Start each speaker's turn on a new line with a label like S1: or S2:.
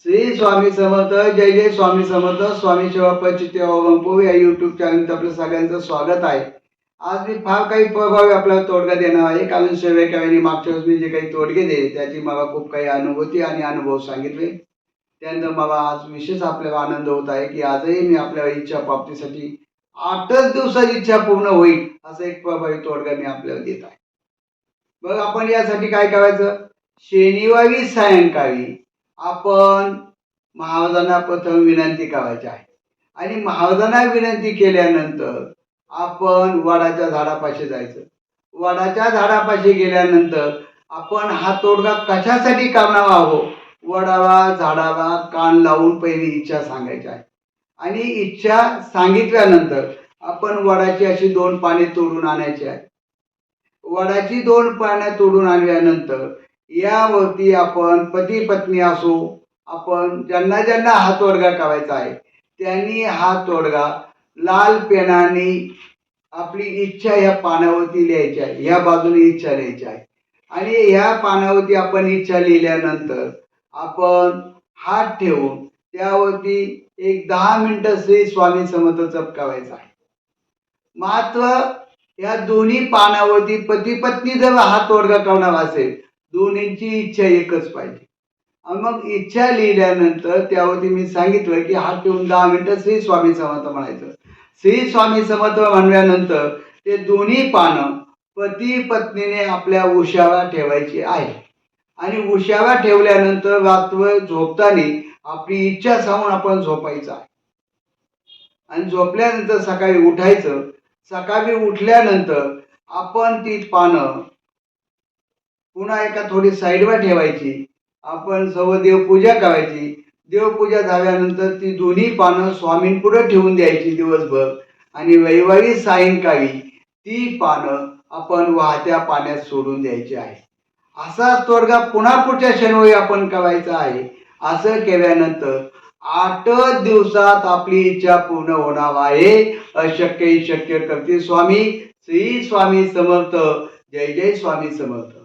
S1: श्री स्वामी समर्थ. जय जय स्वामी समर्थ. स्वामी सेवा पचिते ओवंपो या यूट्यूब चॅनलचं आपलं सगळ्यांचं स्वागत आहे. आज मी फार काही प्रभावी आपल्याला तोडगा देणार आहे, कारण सेवेकावेळी मागच्या वेळेस मी जे काही तोडगे दिले त्याची मला खूप काही अनुभूती आणि अनुभव सांगितले. त्यानंतर मला आज विशेष आपल्याला आनंद होत आहे की आजही मी आपल्या इच्छा प्राप्तीसाठी 8च दिवसात इच्छा पूर्ण होईल असा एक प्रभावी तोडगा मी आपल्याला देत आहे. मग आपण यासाठी काय करायचं? शनिवारी सायंकाळी आपण महाराजांना प्रथम विनंती करायची आहे आणि महाराजांना विनंती केल्यानंतर आपण वडाच्या झाडापाशी जायचं. वडाच्या झाडापाशी गेल्यानंतर आपण हा तोडगा कशासाठी करणार आहोत? वडाला झाडाला कान लावून पहिली इच्छा सांगायची आहे आणि इच्छा सांगितल्यानंतर आपण वडाची अशी 2 पाने तोडून आणायची आहे. वडाची 2 पाने तोडून आणल्यानंतर यावरती आपण पती पत्नी असो, आपण ज्यांना ज्यांना हा तोडगा करायचा आहे त्यांनी हा तोडगा लाल पेनाने आपली इच्छा ह्या पानावरती लिहायची आहे. ह्या बाजूने इच्छा लिहायची आहे आणि ह्या पानावरती आपण इच्छा लिहिल्यानंतर आपण हात ठेवून त्यावरती एक 10 मिनिटं श्री स्वामी समर्थ जप करायचा आहे. मात्र या दोन्ही पानावरती पती पत्नी जर हा तोडगा करणार असेल, दोन्हींची इच्छा एकच पाहिजे. आणि मग इच्छा लिहिल्यानंतर त्यावरती मी सांगितलं की हात ठेवून 10 मिनिटं श्री स्वामी समर्थ म्हणायचं. श्री स्वामी समर्थ म्हणल्यानंतर ते दोन्ही पानं पती पत्नीने आपल्या उशाला ठेवायची आहे आणि उशाला ठेवल्यानंतर रात्र झोपताना आपली इच्छा सांगून आपण झोपायचं आहे आणि झोपल्यानंतर सकाळी उठायचं. सकाळी उठल्यानंतर आपण ती पानं पुन्हा एका थोडी साईडवर ठेवायची. आपण सर्व देवपूजा करायची. देवपूजा झाल्यानंतर ती दोन्ही पानं स्वामींपुढे ठेवून द्यायची दिवसभर आणि रविवारी सायंकाळी ती पानं आपण वाहत्या पाण्यात सोडून द्यायची आहे. असाच तोडगा पुन्हा पुढच्या शनिवारी आपण करायचा आहे. असं केल्यानंतर 8 दिवसात आपली इच्छा पूर्ण होणार आहे. अशक्य शक्य करते स्वामी. श्री स्वामी समर्थ. जय जय स्वामी समर्थ.